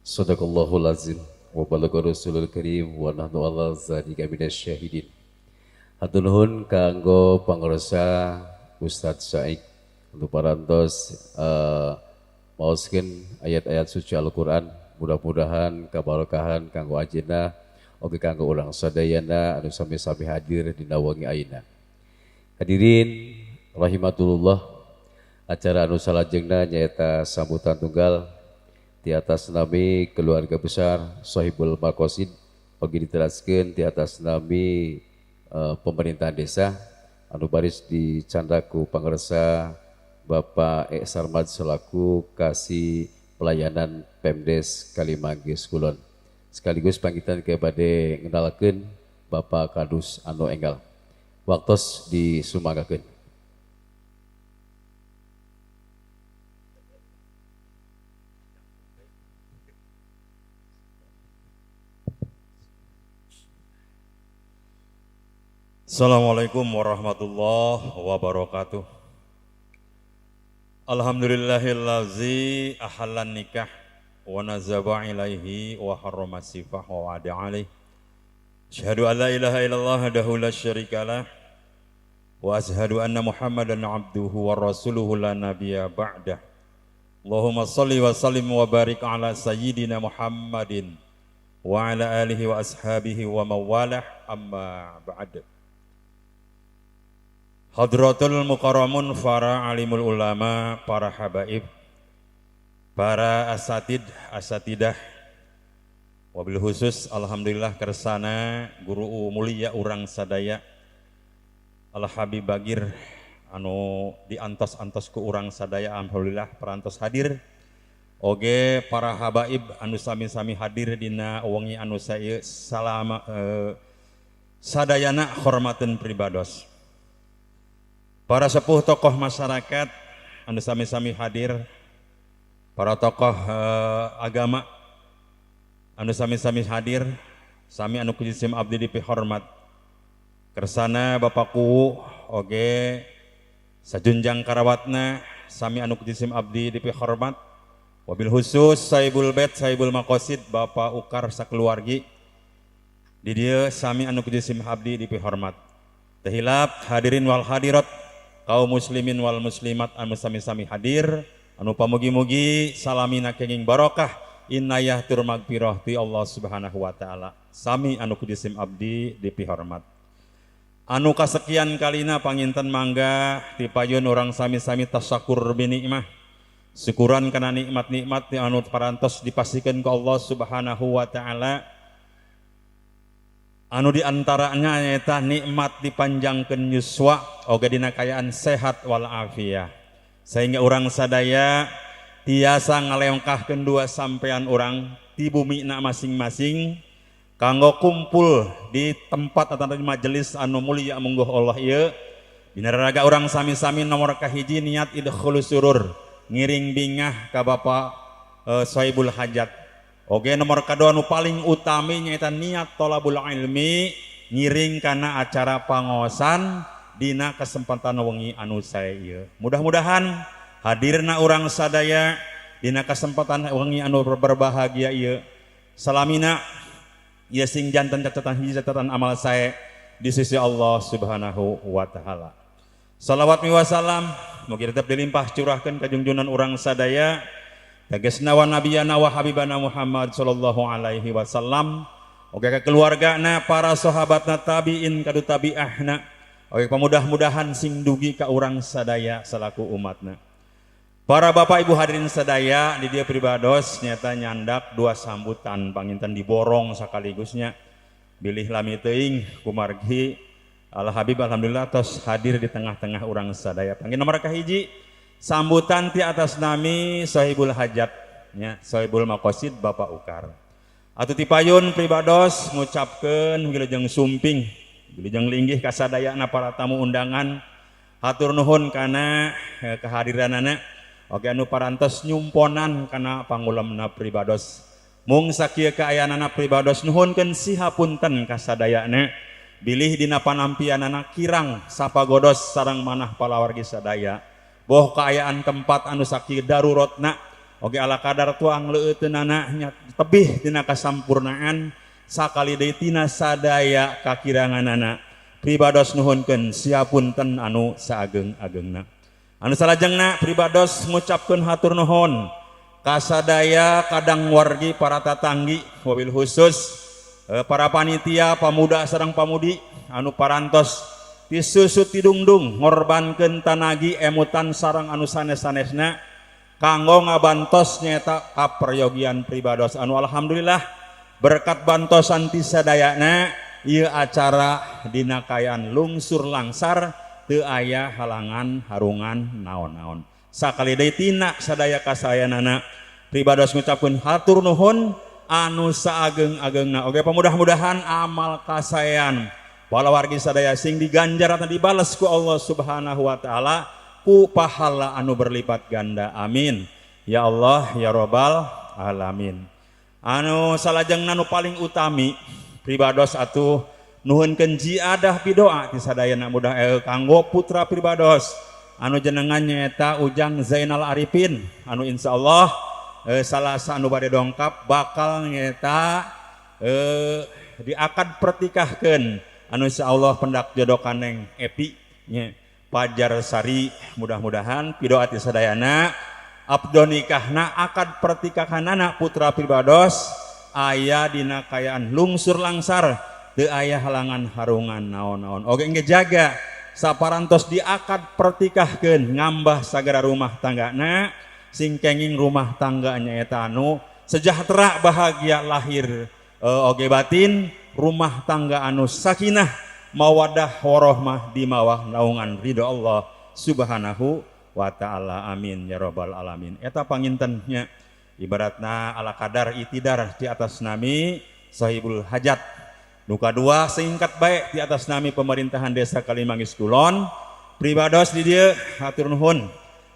Sadaqallahul azim wa balagha rasulul karim wa nahnu ala zalika minasy syahidin. Hatur nuhun kanggo pangresa Ustadz Syaik untuk parantos maoskeun ayat-ayat suci Al-Qur'an, mudah-mudahan kabarokahan kanggo ajeuna oge kanggo urang sadayana anu sami-sami hadir dina wengi ayeuna. Hadirin rahimatullah, acara anu salajengna nyaeta sambutan tunggal di atas nami keluarga besar Sohibul Makosid, bagi diteraskan di atas nami pemerintahan desa anu baris dicandaku pangresa Bapak Sarmad selaku kasih pelayanan Pemdes Kalimanggis Kulon. Sekaligus panggitan kepada ngenalakeun Bapak Kadus anu enggal. Waktos disumanggakeun. Assalamualaikum warahmatullahi wabarakatuh. Alhamdulillahillazi ahallan nikah wa nazaba ilaihi wa harrama sifah wa wada alaih. Asyhadu an la ilaha illallah wahdahu la syarikalah wa asyhadu anna Muhammadan abduhu wa rasuluhu la nabiyya ba'dah. Allahumma shalli wa sallim wa barik ala sayyidina Muhammadin wa ala alihi wa ashabihi wa mawalah amma ba'd. Hadratul mukarramun, para alimul ulama, para habaib, para asatidah, wabil khusus alhamdulillah kersana guru mulia urang sadaya Al Habib Bagir anu diantos-antos ku urang sadaya, alhamdulillah perantos hadir. Oge para habaib anu sami-sami hadir dina wengi anu saeu salama sadayana hormateun pribados. Para sepuh tokoh masyarakat anu sami-sami hadir, para tokoh agama anu sami-sami hadir, sami anu kujisim abdi dipihormat. Kersana Bapakku oge sajunjang karawatna sami anu kujisim abdi dipihormat. Wabil khusus Saibul Bait, Saibul Makosid, Bapak Ukar sakeluargi. Di dieu sami anu kujisim abdi dipihormat. Tehilap hadirin wal hadirat, kaum muslimin wal muslimat anu sami-sami hadir, anu pamugi-mugi salamina kenging barokah inayah tur magfirah ti Allah Subhanahu wa taala. Sami anu kudisim abdi dipihormat. Anu kasekian kalina panginten mangga tipayun orang sami-sami tasyakur binikmah. Syukuran kana nikmat-nikmat anu parantos dipasikeun ku Allah Subhanahu wa taala. Anu diantaranya nyaeta nikmat dipanjangkeun yuswa oge dina kayaan sehat wal afiyah, sehingga urang sadaya tiasa ngalengkahkeun dua sampean urang di bumina masing-masing kanggo kumpul di tempat atau di majelis anu mulia mungguh Allah ieu. Dina raga urang sami-sami nomor kahiji niat idkhulus surur, ngiring bingah ka Bapak Sohibul Hajat. Oke, nomor kedua nu paling utami nyaita niat tolabul ilmi, ngiring kana acara pangosan dina kesempatan wengi anu sae ieu. Mudah-mudahan hadirna urang sadaya dina kesempatan wengi anu berbahagia ieu salamina ieu sing janten catatan hiji catatan amal sae di sisi Allah Subhanahu wa taala. Salawat mi wasalam mugi tetep dilimpah curahkeun ka junjunan urang sadaya tegasna wa nabiyana wa habibana Muhammad sallallahu alaihi wasallam, oge ka keluargana, para sahabatna, tabiin kadu tabiahna, oge pamudah-mudahan sing dugi ka urang sadaya salaku umatna. Para bapak ibu hadirin sadaya di dieu pribados nyata nyandak dua sambutan panginten diborong sakaligusnya bilih lami teuing kumargi Al Habib alhamdulillah tos hadir di tengah-tengah urang sadaya. Panggih nomor kahiji sambutan ti atas nami Sohibul Hajat nya Sohibul Makosid Bapak Ukar. Atuh ti payun pribados ngucapkeun wilujeng sumping, wilujeng linggih ka sadayana para tamu undangan. Hatur nuhun kana kehadiranana. Oge anu parantos nyumponan kana pangulemna pribados. Mung sakieu kaayanana pribados nuhunkeun sihapunten ka sadayana. Bilih dina panampianana kirang sapagodos sareng manah palawargi sadaya. Boh kaayaan tempat anu sakieu daruratna oge ala kadar tuang leuteunana nya tebih tina kasampurnaan sakali deui tina sadaya kakiranganana pribados nuhunkeun siapunten anu saageng-agengna. Anu salajengna pribados ngucapkeun hatur nuhun ka sadaya kadang wargi para tatanggi wabil khusus para panitia pamuda sareng pamudi anu parantos disusut tidungdung ngorbankeun tanagi emutan sareng anu sanes-sanesna kanggo ngabantos nyaeta kaperyogian pribados anu alhamdulillah berkat bantosan ti sadayana ieu acara dina kayaan lungsur langsar teu aya halangan harungan naon-naon. Sakali deui tina sadaya kasayanana pribados ngucapkeun hatur nuhun anu saageng-agengna oge mudah-mudahan amal kasayan walawargi sadaya sing diganjar atau dibales ku Allah Subhanahu wa taala ku pahala anu berlipat ganda. Amin ya Allah ya Rabbal alamin. Anu salajengna nu paling utami pribados atuh nuhunkeun jiadah pidoa ti sadayana mudah kanggo putra pribados anu jenengan nyaeta Ujang Zainal Arifin anu insyaallah salah sanu bade dongkap bakal nyaeta diakad pertikahkeun anu insyaallah pendak jodoh kaneng Epi nya Pajar Sari. Mudah-mudahan pidoa ti sadayana abdo nikahna akad pertikahanana putra pribados aya dina kayaan lungsur langsar teu aya halangan harungan naon-naon oge engge jaga saparantos diakad pertikahkeun ngambah sagara rumah tanggana sing kenging rumah tangga nyaeta anu sejahtera bahagia lahir oge batin rumah tangga anu sakinah mawaddah warahmah di mawah naungan ridho Allah Subhanahu wa taala. Amin ya rabbal alamin. Eta pangintennya ibaratna ala kadar itidar di atas nami sahibul hajat. Nu kadua singkat baik di atas nami pemerintahan Desa Kalimangis Kulon pribados di dieu hatur nuhun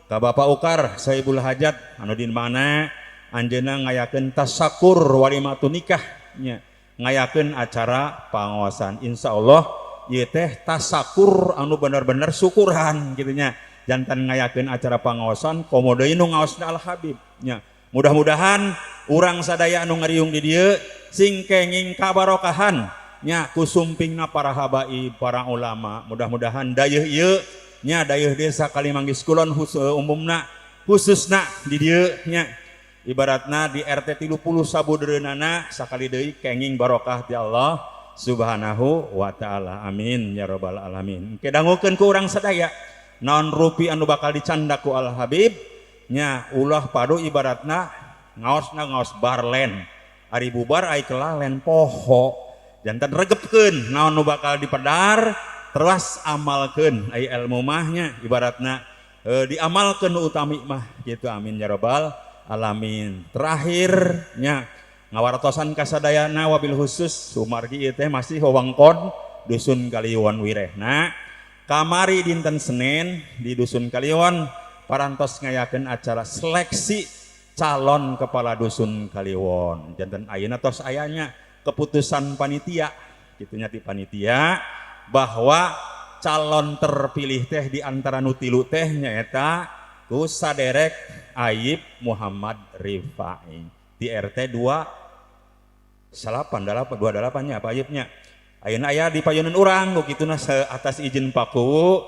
ka Bapak Ukar sahibul hajat anu di mana anjeunna ngayakeun tasakur walimatun nikah nya ngayakeun acara pangaosan insyaallah ieu teh tasakur anu bener-bener syukuran kitu nya jantan ngayakeun acara pangaosan komo deui nu ngaosna Al Habib nya. Mudah-mudahan urang sadaya anu ngariung di dieu sing kenging kabarokahan nya kusumpingna para habaib para ulama mudah-mudahan dayeuh ieu nya dayeuh Desa Kalimanggis Kulon umumna khususna di dieu nya ibaratna di RT 30 sabudereunana sakali deui kenging barokah ti Allah Subhanahu wa taala. Amin ya rabbal alamin. Engke dangukeun ku urang sadaya naon rupi anu bakal dicanda ku Al Habib nya ulah padu ibaratna ngaos barlen ari bubar ai kelalen poho jantan regepkeun naon nu bakal dipedar terus amalkeun ai ilmu mahnya ibaratna diamalkeun nu utami mah kitu. Amin ya rabbal alamin. Terakhir nya ngawartosan kasadayana wabil khusus sumargi ieu teh masih wewengkon dusun Kaliwon Wirehna kamari dinten Senin di dusun Kaliwon parantos ngayakeun acara seleksi calon kepala dusun Kaliwon. Janten ayeuna tos ayanya keputusan panitia kitunya ti panitia bahwa calon terpilih teh di antara nu tilu teh nyaeta ku saderek Ayib Muhammad Rifai di RT 28 nya apa Ayibnya ayeuna aya di payunan urang ku kituna atas izin paku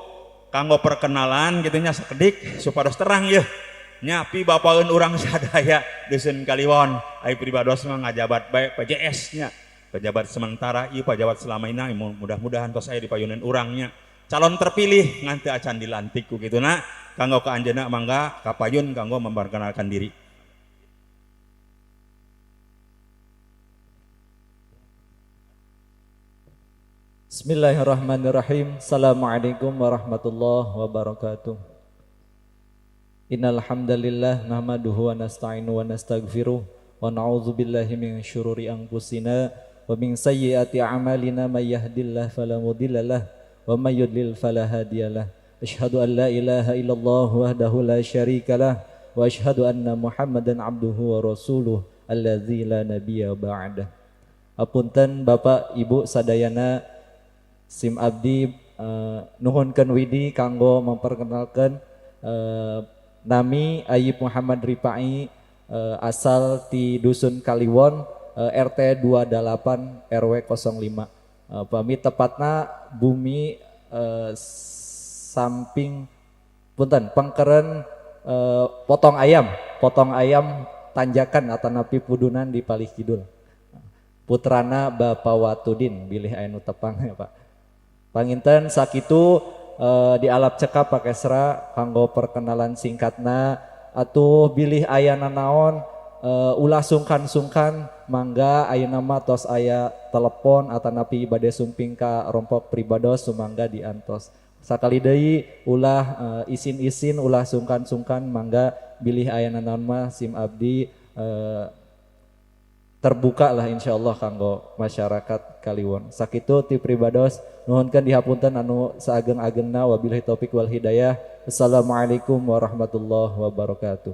kanggo perkenalan gitunya sakedik supados terang yeuh nyapi bapaeun urang sadaya dusun Kaliwon ai pribados mah ngajabat bae PJS nya pejabat sementara ieu pejabat selama ini mudah-mudahan tos aya di payunan urangnya calon terpilih ngan teu acan dilantik ku kituna kanggo ka anjeunna mangga kapayun kanggo memperkenalkan diri. Bismillahirrahmanirrahim. Assalamualaikum warahmatullahi wabarakatuh. Innal hamdalillah nahmaduhu wa nasta'inu wa nastaghfiruh wa na'udzu billahi min syururi anfusina wa min sayyiati a'malina may yahdihillahu fala mudhillalah wa may yudlil fala hadiyalah. Asyhadu an la ilaha illallah wahdahu la syarikalah wa asyhadu anna Muhammadan abduhu wa rasuluh allazi la nabiyya ba'dah. Apunten Bapak Ibu sadayana Sim abdi nuhunkeun widi kanggo memperkenalkan nami Ayib Muhammad Rifai asal di Dusun Kaliwon, RT 28 RW 05. Pami tepatna bumi samping punten pengkeren potong ayam tanjakan atanapi pudunan di Palih Kidul. Putrana Bapak Watudin bilih anu tepang ya Pak. Panginten sakitu di alap cekap pakai sera kanggo perkenalan singkatna atuh bilih ayana naon ulah sungkan mangga ayeuna mah tos aya telepon atanapi bade sumping ka rompok pribados sumangga diantos. Sakali deui ulah isin-isin ulah sungkan mangga bilih ayana naon mah SIM abdi terbuka lah insyaallah kanggo masyarakat Kaliwon. Sakitu ti pribados nuhunkeun dihapunten anu saageng-agengna wabillahi taufik wal hidayah. Assalamualaikum warahmatullahi wabarakatuh.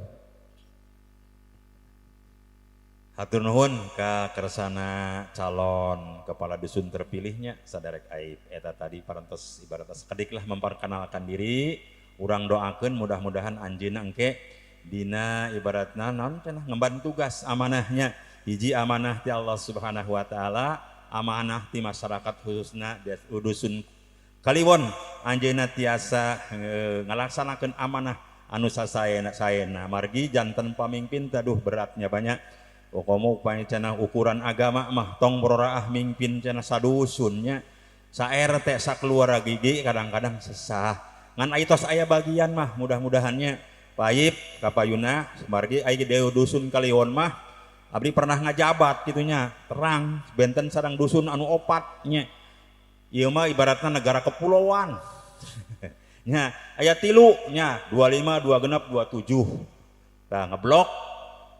Hatur nuhun ka kersana calon kepala dusun terpilihnya sadarek aib eta tadi parantos ibaratna sakedik lah memperkenalkan diri. Urang doakeun mudah-mudahan anjeunna engke dina ibaratna naon cenah ngemban tugas amanahnya. Hiji amanah ti Allah Subhanahu wa taala, amanah ti masyarakat khususna dusun Kaliwon. Anjeunna tiasa ngalaksanakeun amanah anu sasaena margi janten pamimpin taduh beratnya banyak. Komo upaya cenah ukuran agama mah tong bororaah mimpin cenah sadusunnya sa RT sa keluarga gigi kadang-kadang sesah ngan aitos aya bagian mah mudah-mudahannya paip kapayuna margi aya deui dusun Kaliwon mah abdi pernah ngajabat gitunya terang benten sareng dusun anu opatnya ieu mah ibaratna negara kepulauan nya aya 3 nya 25 26 27 tah ngeblok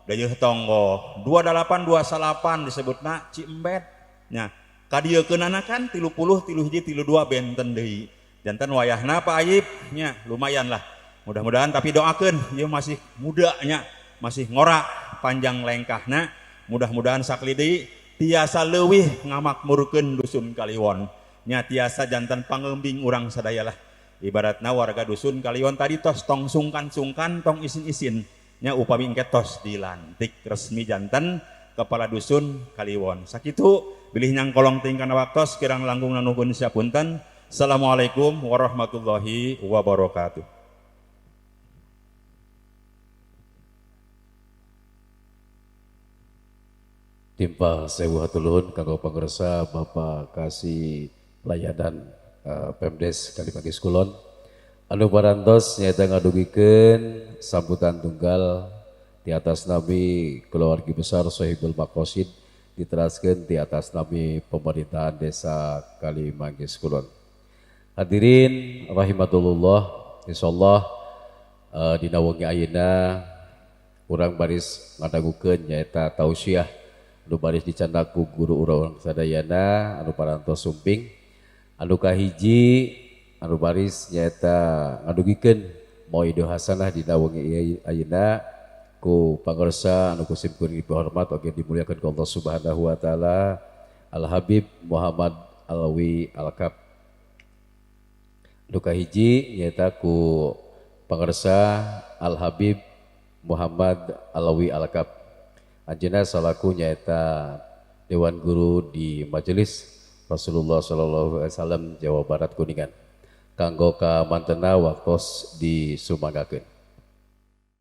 dayeuh tonggo 28 29 disebutna Ciembet nya kadiekeunana kan 30 31 32 benten deui janten wayahna Pak Ayib nya lumayan lah mudah-mudahan tapi doakeun ieu masih muda nya masih ngora panjang lengkahna mudah-mudahan sakali deui tiasa leuwih ngamakmurkeun dusun Kaliwon nya tiasa janten pangeumbing urang sadaya lah ibaratna warga dusun Kaliwon tadi tos tong sungkan tong isin-isin nya upami engke tos dilantik resmi janten kepala dusun Kaliwon. Sakitu bilih nyang kolong tingkana waktos kirang langkung nanuhun sapunten. Assalamualaikum warahmatullahi wabarakatuh. Timpal sewu hatuluhun kanggo pangresa Bapak kasih layanan Pemdes Kalimanggis Kulon. Anu parantos nyata ngadugikeun sambutan tunggal di atas nami keluarga besar Sohibul Maqasid diteraskeun di atas nami pemerintahan desa Kalimanggis Kulon. Hadirin rahimatullah, insyaallah dina wengi ayeuna urang baris ngadagukeun nyaeta tausiah anu baris dicandak ku guru urang sadayana anu parantos sumping anu kahiji anu baris nyaeta ngadugikeun moido hasanah dina wengi ayeuna ku pangarsa anu kusimkeun dihormat oge dimuliakeun ku Allah Subhanahu wa taala Al Habib Muhammad Alawi Alkab. Anu kahiji nyaeta ku pangarsa Al Habib Muhammad Alawi Alkab. Anjeunna salaku nyaeta Dewan Guru di Majelis Rasulullah sallallahu alaihi wasallam Jawa Barat Kuningan. Kanggo ka mantena waktos disumanggakeun.